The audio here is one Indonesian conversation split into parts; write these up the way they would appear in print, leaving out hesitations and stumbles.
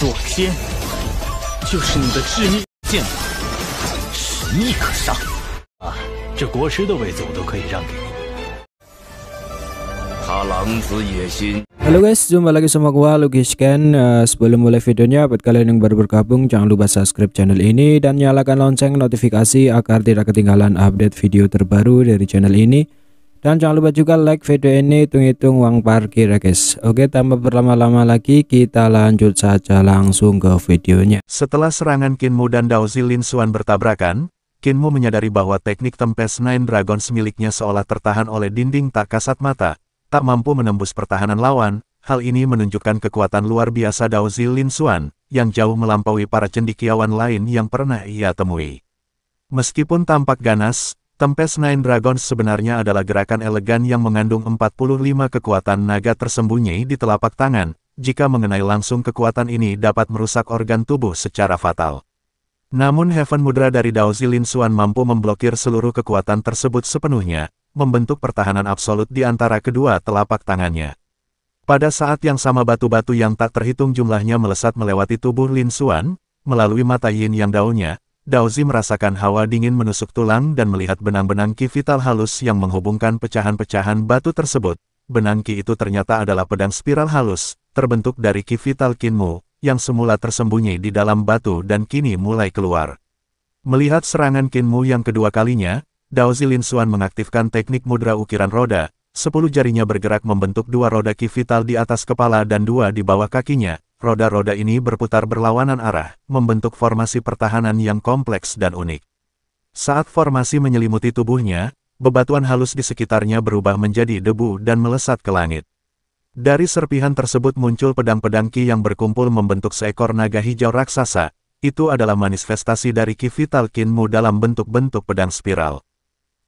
左偏，就是你的致命剑法，使逆可杀啊！这国师的位子我都可以让给你。他狼子野心。Halo guys, jumpa lagi sama gua Lukis Ken. Sebelum mulai videonya, buat kalian yang baru bergabung jangan lupa subscribe channel ini dan nyalakan lonceng notifikasi agar tidak ketinggalan update video terbaru dari channel ini. Dan jangan lupa juga like video ini, hitung-hitung uang parkir ya guys. Oke, tanpa berlama-lama lagi kita lanjut saja langsung ke videonya. Setelah serangan Kinmu dan Daozi Lin Xuan bertabrakan, Kinmu menyadari bahwa teknik Tempest Nine Dragons miliknya seolah tertahan oleh dinding tak kasat mata, tak mampu menembus pertahanan lawan. Hal ini menunjukkan kekuatan luar biasa Daozi Lin Xuan, yang jauh melampaui para cendekiawan lain yang pernah ia temui. Meskipun tampak ganas, Tempest Nine Dragons sebenarnya adalah gerakan elegan yang mengandung 45 kekuatan naga tersembunyi di telapak tangan. Jika mengenai langsung, kekuatan ini dapat merusak organ tubuh secara fatal. Namun Heaven Mudra dari Daozi Lin Xuan mampu memblokir seluruh kekuatan tersebut sepenuhnya, membentuk pertahanan absolut di antara kedua telapak tangannya. Pada saat yang sama batu-batu yang tak terhitung jumlahnya melesat melewati tubuh Lin Xuan, melalui mata Yin Yang Dao-nya. Daozi merasakan hawa dingin menusuk tulang dan melihat benang-benang ki vital halus yang menghubungkan pecahan-pecahan batu tersebut. Benang ki itu ternyata adalah pedang spiral halus, terbentuk dari ki vital Kinmu, yang semula tersembunyi di dalam batu dan kini mulai keluar. Melihat serangan Kinmu yang kedua kalinya, Daozi Lin Xuan mengaktifkan teknik mudra ukiran roda. 10 jarinya bergerak membentuk 2 roda ki vital di atas kepala dan 2 di bawah kakinya. Roda-roda ini berputar berlawanan arah, membentuk formasi pertahanan yang kompleks dan unik. Saat formasi menyelimuti tubuhnya, bebatuan halus di sekitarnya berubah menjadi debu dan melesat ke langit. Dari serpihan tersebut muncul pedang-pedang ki yang berkumpul membentuk seekor naga hijau raksasa. Itu adalah manifestasi dari ki vital Kinmu dalam bentuk-bentuk pedang spiral.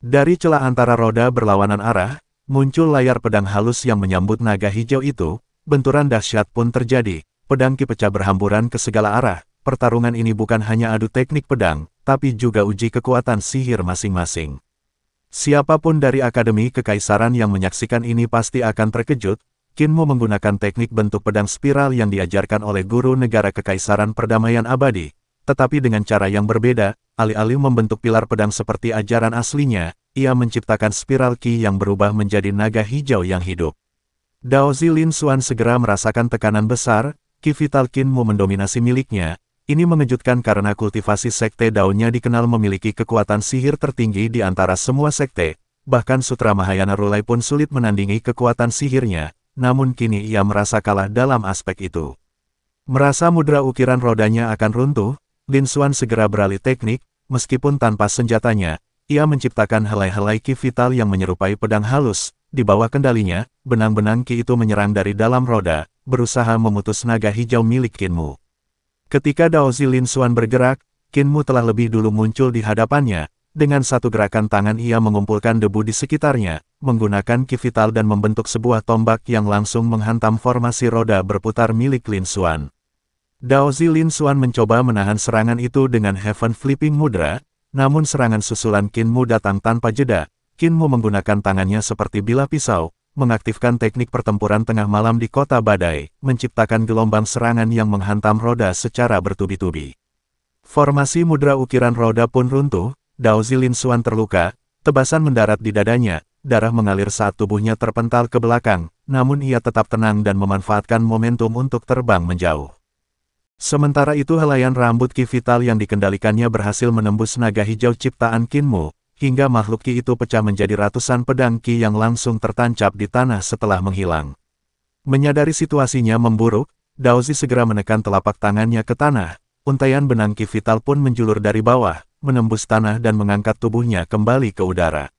Dari celah antara roda berlawanan arah, muncul layar pedang halus yang menyambut naga hijau itu. Benturan dahsyat pun terjadi. Pedang ki pecah berhamburan ke segala arah. Pertarungan ini bukan hanya adu teknik pedang, tapi juga uji kekuatan sihir masing-masing. Siapapun dari Akademi Kekaisaran yang menyaksikan ini pasti akan terkejut. Kinmu menggunakan teknik bentuk pedang spiral yang diajarkan oleh guru negara Kekaisaran Perdamaian Abadi. Tetapi dengan cara yang berbeda, alih-alih membentuk pilar pedang seperti ajaran aslinya, ia menciptakan spiral ki yang berubah menjadi naga hijau yang hidup. Daozi Lin Xuan segera merasakan tekanan besar. Ki vital Kinmu mendominasi miliknya. Ini mengejutkan karena kultivasi sekte Dao-nya dikenal memiliki kekuatan sihir tertinggi di antara semua sekte. Bahkan Sutra Mahayana Rulai pun sulit menandingi kekuatan sihirnya. Namun kini ia merasa kalah dalam aspek itu. Merasa mudra ukiran rodanya akan runtuh, Lin Xuan segera beralih teknik. Meskipun tanpa senjatanya, ia menciptakan helai-helai ki vital yang menyerupai pedang halus. Di bawah kendalinya, benang-benang ki itu menyerang dari dalam roda, berusaha memutus naga hijau milik Kinmu. Ketika Daozi Lin Xuan bergerak, Kinmu telah lebih dulu muncul di hadapannya. Dengan satu gerakan tangan ia mengumpulkan debu di sekitarnya, menggunakan ki vital dan membentuk sebuah tombak yang langsung menghantam formasi roda berputar milik Lin Xuan. Daozi Lin Xuan mencoba menahan serangan itu dengan Heaven Flipping Mudra, namun serangan susulan Kinmu datang tanpa jeda. Kinmu menggunakan tangannya seperti bilah pisau, mengaktifkan teknik pertempuran tengah malam di kota badai, menciptakan gelombang serangan yang menghantam roda secara bertubi-tubi. Formasi mudra ukiran roda pun runtuh, Daozi Lin Xuan terluka, tebasan mendarat di dadanya, darah mengalir saat tubuhnya terpental ke belakang, namun ia tetap tenang dan memanfaatkan momentum untuk terbang menjauh. Sementara itu helaian rambut ki vital yang dikendalikannya berhasil menembus naga hijau ciptaan Kinmu. Hingga makhluk ki itu pecah menjadi ratusan pedang ki yang langsung tertancap di tanah setelah menghilang. Menyadari situasinya memburuk, Daozi segera menekan telapak tangannya ke tanah. Untaian benang ki vital pun menjulur dari bawah, menembus tanah dan mengangkat tubuhnya kembali ke udara.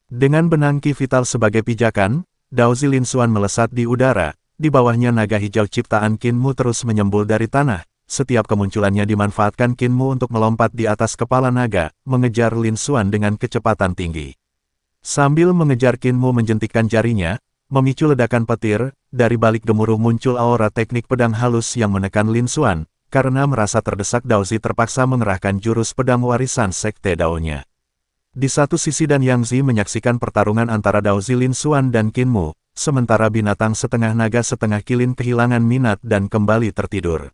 Dengan benang ki vital sebagai pijakan, Daozi Lin Xuan melesat di udara. Di bawahnya naga hijau ciptaan Kinmu terus menyembul dari tanah. Setiap kemunculannya dimanfaatkan Kinmu untuk melompat di atas kepala naga, mengejar Lin Xuan dengan kecepatan tinggi. Sambil mengejar Kinmu menjentikkan jarinya, memicu ledakan petir, dari balik gemuruh muncul aura teknik pedang halus yang menekan Lin Xuan. Karena merasa terdesak, Daozi terpaksa mengerahkan jurus pedang warisan sekte Dao-nya. Di satu sisi Dan Yangzi menyaksikan pertarungan antara Daozi Lin Xuan dan Kinmu, sementara binatang setengah naga setengah kilin kehilangan minat dan kembali tertidur.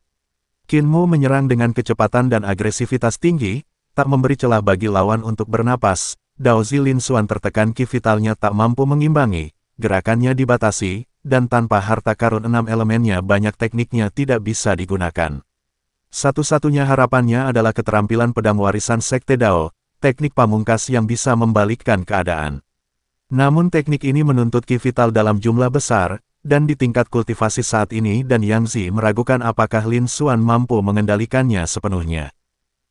Qin Mu menyerang dengan kecepatan dan agresivitas tinggi, tak memberi celah bagi lawan untuk bernapas. Dao Zilin Xuan tertekan, ki vitalnya tak mampu mengimbangi, gerakannya dibatasi, dan tanpa harta karun 6 elemennya banyak tekniknya tidak bisa digunakan. Satu-satunya harapannya adalah keterampilan pedang warisan Sekte Dao, teknik pamungkas yang bisa membalikkan keadaan. Namun teknik ini menuntut ki vital dalam jumlah besar, dan di tingkat kultivasi saat ini dan Yang Zi meragukan apakah Lin Xuan mampu mengendalikannya sepenuhnya.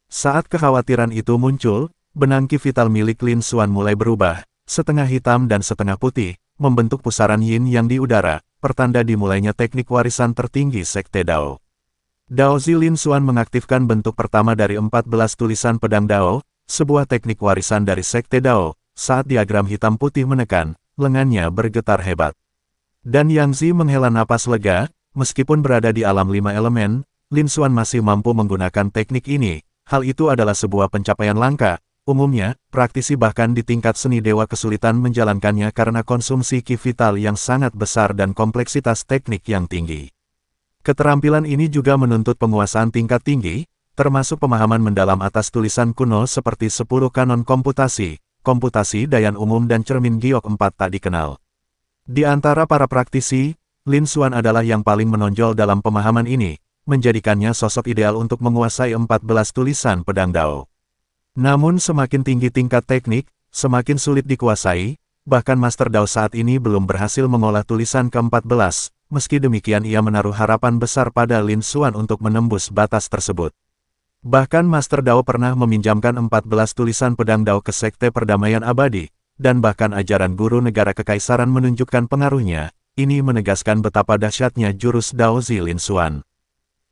Saat kekhawatiran itu muncul, benang ki vital milik Lin Xuan mulai berubah, setengah hitam dan setengah putih, membentuk pusaran yin yang di udara, pertanda dimulainya teknik warisan tertinggi Sekte Dao. Dao Zi Lin Xuan mengaktifkan bentuk pertama dari 14 tulisan pedang Dao, sebuah teknik warisan dari Sekte Dao. Saat diagram hitam putih menekan, lengannya bergetar hebat. Dan Yang Zi menghela napas lega, meskipun berada di alam 5 elemen, Lin Xuan masih mampu menggunakan teknik ini. Hal itu adalah sebuah pencapaian langka. Umumnya, praktisi bahkan di tingkat seni dewa kesulitan menjalankannya karena konsumsi ki vital yang sangat besar dan kompleksitas teknik yang tinggi. Keterampilan ini juga menuntut penguasaan tingkat tinggi, termasuk pemahaman mendalam atas tulisan kuno seperti 10 kanon komputasi, Dayan umum dan cermin giok 4 tak dikenal. Di antara para praktisi, Lin Xuan adalah yang paling menonjol dalam pemahaman ini, menjadikannya sosok ideal untuk menguasai 14 tulisan pedang Dao. Namun semakin tinggi tingkat teknik, semakin sulit dikuasai, bahkan Master Dao saat ini belum berhasil mengolah tulisan ke-14, meski demikian ia menaruh harapan besar pada Lin Xuan untuk menembus batas tersebut. Bahkan Master Dao pernah meminjamkan 14 tulisan pedang Dao ke Sekte Perdamaian Abadi, dan bahkan ajaran guru negara kekaisaran menunjukkan pengaruhnya. Ini menegaskan betapa dahsyatnya jurus Dao Zi Lin Xuan.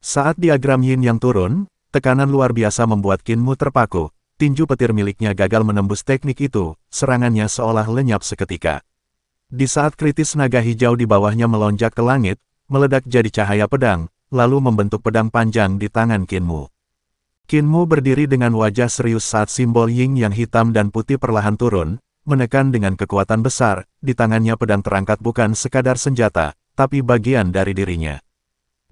Saat diagram yin yang turun, tekanan luar biasa membuat Qin Mu terpaku. Tinju petir miliknya gagal menembus teknik itu, serangannya seolah lenyap seketika. Di saat kritis naga hijau di bawahnya melonjak ke langit, meledak jadi cahaya pedang, lalu membentuk pedang panjang di tangan Qin Mu. Qin Mu berdiri dengan wajah serius saat simbol yin yang hitam dan putih perlahan turun, menekan dengan kekuatan besar. Di tangannya pedang terangkat bukan sekadar senjata, tapi bagian dari dirinya.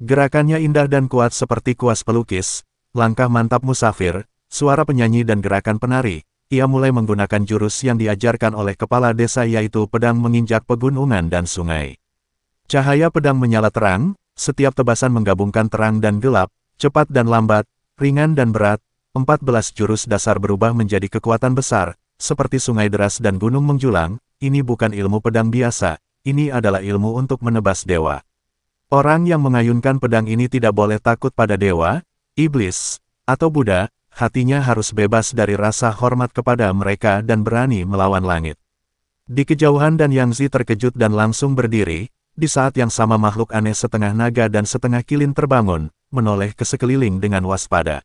Gerakannya indah dan kuat seperti kuas pelukis, langkah mantap musafir, suara penyanyi dan gerakan penari. Ia mulai menggunakan jurus yang diajarkan oleh kepala desa, yaitu pedang menginjak pegunungan dan sungai. Cahaya pedang menyala terang, setiap tebasan menggabungkan terang dan gelap, cepat dan lambat, ringan dan berat. 14 jurus dasar berubah menjadi kekuatan besar, seperti sungai deras dan gunung menjulang. Ini bukan ilmu pedang biasa, ini adalah ilmu untuk menebas dewa. Orang yang mengayunkan pedang ini tidak boleh takut pada dewa, iblis, atau Buddha. Hatinya harus bebas dari rasa hormat kepada mereka dan berani melawan langit. Di kejauhan dan Yang Zi terkejut dan langsung berdiri. Di saat yang sama makhluk aneh setengah naga dan setengah kilin terbangun, menoleh ke sekeliling dengan waspada.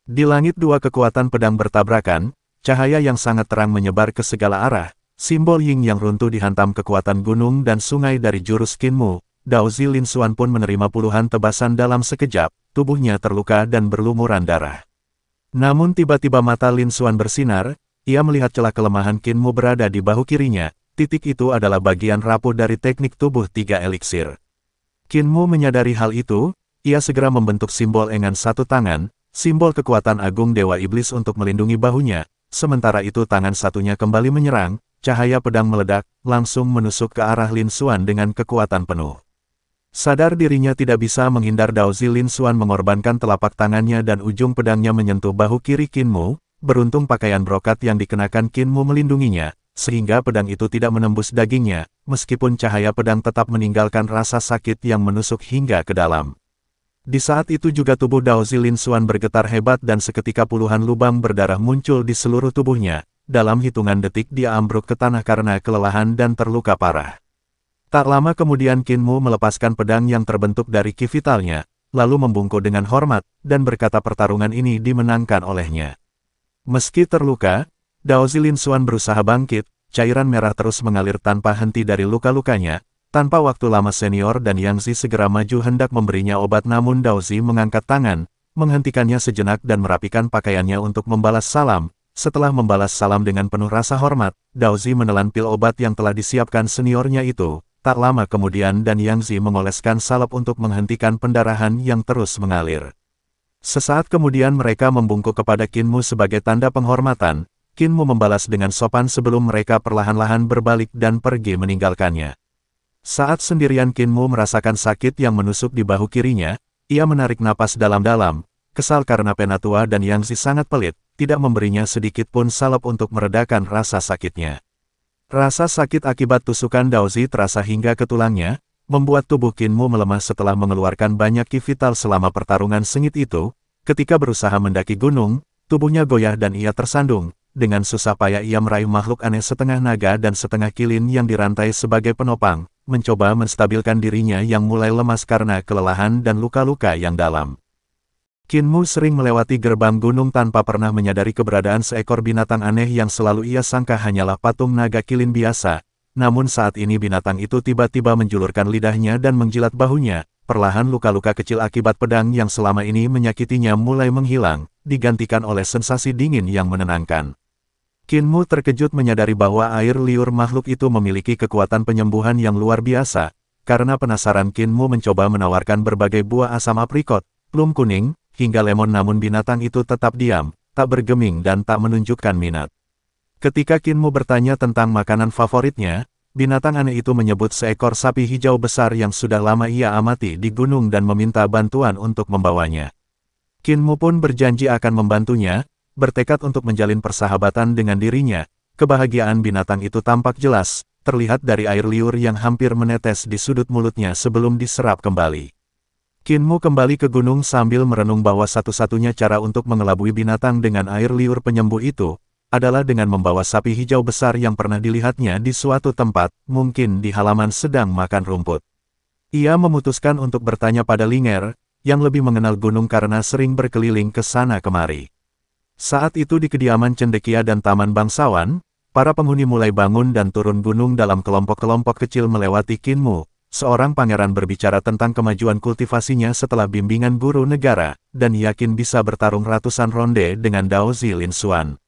Di langit dua kekuatan pedang bertabrakan, cahaya yang sangat terang menyebar ke segala arah, simbol yin yang runtuh dihantam kekuatan gunung dan sungai dari jurus Qin Mu. Dao Zi Lin Xuan pun menerima puluhan tebasan dalam sekejap, tubuhnya terluka dan berlumuran darah. Namun tiba-tiba mata Lin Xuan bersinar, ia melihat celah kelemahan Qin Mu berada di bahu kirinya. Titik itu adalah bagian rapuh dari teknik tubuh 3 eliksir. Qin Mu menyadari hal itu, ia segera membentuk simbol engan satu tangan, simbol kekuatan agung Dewa Iblis untuk melindungi bahunya. Sementara itu tangan satunya kembali menyerang, cahaya pedang meledak, langsung menusuk ke arah Lin Xuan dengan kekuatan penuh. Sadar dirinya tidak bisa menghindar, Dao Zi Lin Xuan mengorbankan telapak tangannya dan ujung pedangnya menyentuh bahu kiri Qin Mu. Beruntung pakaian brokat yang dikenakan Qin Mu melindunginya, sehingga pedang itu tidak menembus dagingnya, meskipun cahaya pedang tetap meninggalkan rasa sakit yang menusuk hingga ke dalam. Di saat itu juga tubuh Dao Zi Lin Xuan bergetar hebat dan seketika puluhan lubang berdarah muncul di seluruh tubuhnya. Dalam hitungan detik dia ambruk ke tanah karena kelelahan dan terluka parah. Tak lama kemudian Qin Mu melepaskan pedang yang terbentuk dari ki vitalnya, lalu membungkuk dengan hormat, dan berkata pertarungan ini dimenangkan olehnya. Meski terluka, Dao Zi Lin Xuan berusaha bangkit, cairan merah terus mengalir tanpa henti dari luka-lukanya. Tanpa waktu lama senior dan Yang Zi segera maju hendak memberinya obat, namun Dao Zi mengangkat tangan, menghentikannya sejenak dan merapikan pakaiannya untuk membalas salam. Setelah membalas salam dengan penuh rasa hormat, Dao Zi menelan pil obat yang telah disiapkan seniornya itu. Tak lama kemudian dan Yang Zi mengoleskan salep untuk menghentikan pendarahan yang terus mengalir. Sesaat kemudian mereka membungkuk kepada Qinmu sebagai tanda penghormatan. Qinmu membalas dengan sopan sebelum mereka perlahan-lahan berbalik dan pergi meninggalkannya. Saat sendirian Qinmu merasakan sakit yang menusuk di bahu kirinya, ia menarik napas dalam-dalam, kesal karena Penatua dan Yangzi sangat pelit, tidak memberinya sedikit pun salep untuk meredakan rasa sakitnya. Rasa sakit akibat tusukan Daozi terasa hingga ke tulangnya, membuat tubuh Qinmu melemah setelah mengeluarkan banyak ki vital selama pertarungan sengit itu. Ketika berusaha mendaki gunung, tubuhnya goyah dan ia tersandung. Dengan susah payah ia meraih makhluk aneh setengah naga dan setengah kilin yang dirantai sebagai penopang, mencoba menstabilkan dirinya yang mulai lemas karena kelelahan dan luka-luka yang dalam. Qinmu sering melewati gerbang gunung tanpa pernah menyadari keberadaan seekor binatang aneh yang selalu ia sangka hanyalah patung naga kilin biasa. Namun saat ini binatang itu tiba-tiba menjulurkan lidahnya dan menjilat bahunya. Perlahan luka-luka kecil akibat pedang yang selama ini menyakitinya mulai menghilang, digantikan oleh sensasi dingin yang menenangkan. Qinmu terkejut menyadari bahwa air liur makhluk itu memiliki kekuatan penyembuhan yang luar biasa. Karena penasaran Qinmu mencoba menawarkan berbagai buah asam aprikot, plum kuning, hingga lemon, namun binatang itu tetap diam, tak bergeming dan tak menunjukkan minat. Ketika Qinmu bertanya tentang makanan favoritnya, binatang aneh itu menyebut seekor sapi hijau besar yang sudah lama ia amati di gunung dan meminta bantuan untuk membawanya. Qinmu pun berjanji akan membantunya, bertekad untuk menjalin persahabatan dengan dirinya. Kebahagiaan binatang itu tampak jelas, terlihat dari air liur yang hampir menetes di sudut mulutnya sebelum diserap kembali. Qinmu kembali ke gunung sambil merenung bahwa satu-satunya cara untuk mengelabui binatang dengan air liur penyembuh itu, adalah dengan membawa sapi hijau besar yang pernah dilihatnya di suatu tempat, mungkin di halaman sedang makan rumput. Ia memutuskan untuk bertanya pada Linger, yang lebih mengenal gunung karena sering berkeliling ke sana kemari. Saat itu di kediaman cendekia dan taman bangsawan, para penghuni mulai bangun dan turun gunung dalam kelompok-kelompok kecil melewati Qinmu. Seorang pangeran berbicara tentang kemajuan kultivasinya setelah bimbingan guru negara, dan yakin bisa bertarung ratusan ronde dengan Daozi Lin Xuan.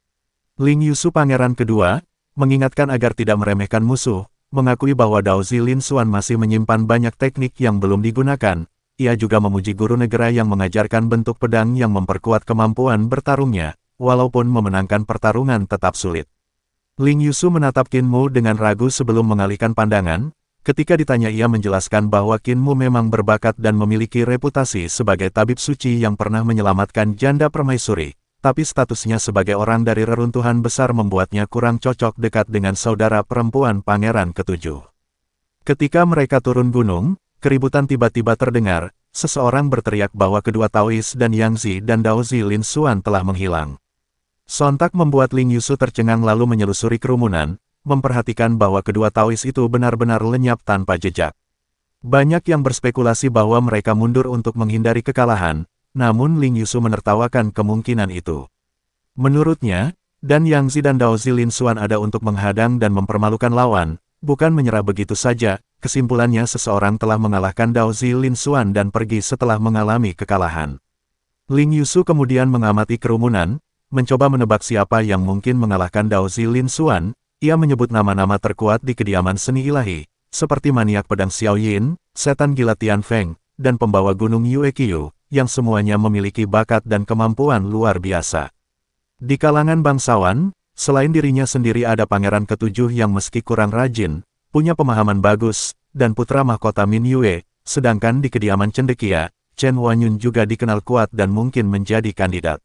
Ling Yusu pangeran kedua, mengingatkan agar tidak meremehkan musuh, mengakui bahwa Daozi Lin Xuan masih menyimpan banyak teknik yang belum digunakan. Ia juga memuji guru negara yang mengajarkan bentuk pedang yang memperkuat kemampuan bertarungnya, walaupun memenangkan pertarungan tetap sulit. Ling Yusu menatap Qinmu dengan ragu sebelum mengalihkan pandangan. Ketika ditanya, ia menjelaskan bahwa Qinmu memang berbakat dan memiliki reputasi sebagai tabib suci yang pernah menyelamatkan janda permaisuri. Tapi statusnya sebagai orang dari reruntuhan besar membuatnya kurang cocok dekat dengan saudara perempuan pangeran ketujuh. Ketika mereka turun gunung, keributan tiba-tiba terdengar. Seseorang berteriak bahwa kedua Taois dan Yangzi dan Daozi Lin Xuan telah menghilang. Sontak membuat Ling Yusu tercengang lalu menyelusuri kerumunan, memperhatikan bahwa kedua Taois itu benar-benar lenyap tanpa jejak. Banyak yang berspekulasi bahwa mereka mundur untuk menghindari kekalahan. Namun Ling Yusu menertawakan kemungkinan itu. Menurutnya, Dan Yangzi dan Daozi Lin Xuan ada untuk menghadang dan mempermalukan lawan, bukan menyerah begitu saja. Kesimpulannya, seseorang telah mengalahkan Daozi Lin Xuan dan pergi setelah mengalami kekalahan. Ling Yusu kemudian mengamati kerumunan, mencoba menebak siapa yang mungkin mengalahkan Daozi Lin Xuan. Ia menyebut nama-nama terkuat di kediaman seni ilahi, seperti maniak pedang Xiao Yin, setan gila Tian Feng, dan pembawa gunung Yue Qiu, yang semuanya memiliki bakat dan kemampuan luar biasa. Di kalangan bangsawan, selain dirinya sendiri ada pangeran ketujuh yang meski kurang rajin, punya pemahaman bagus, dan putra mahkota Min Yue, sedangkan di kediaman cendekia, Chen Wanyun juga dikenal kuat dan mungkin menjadi kandidat.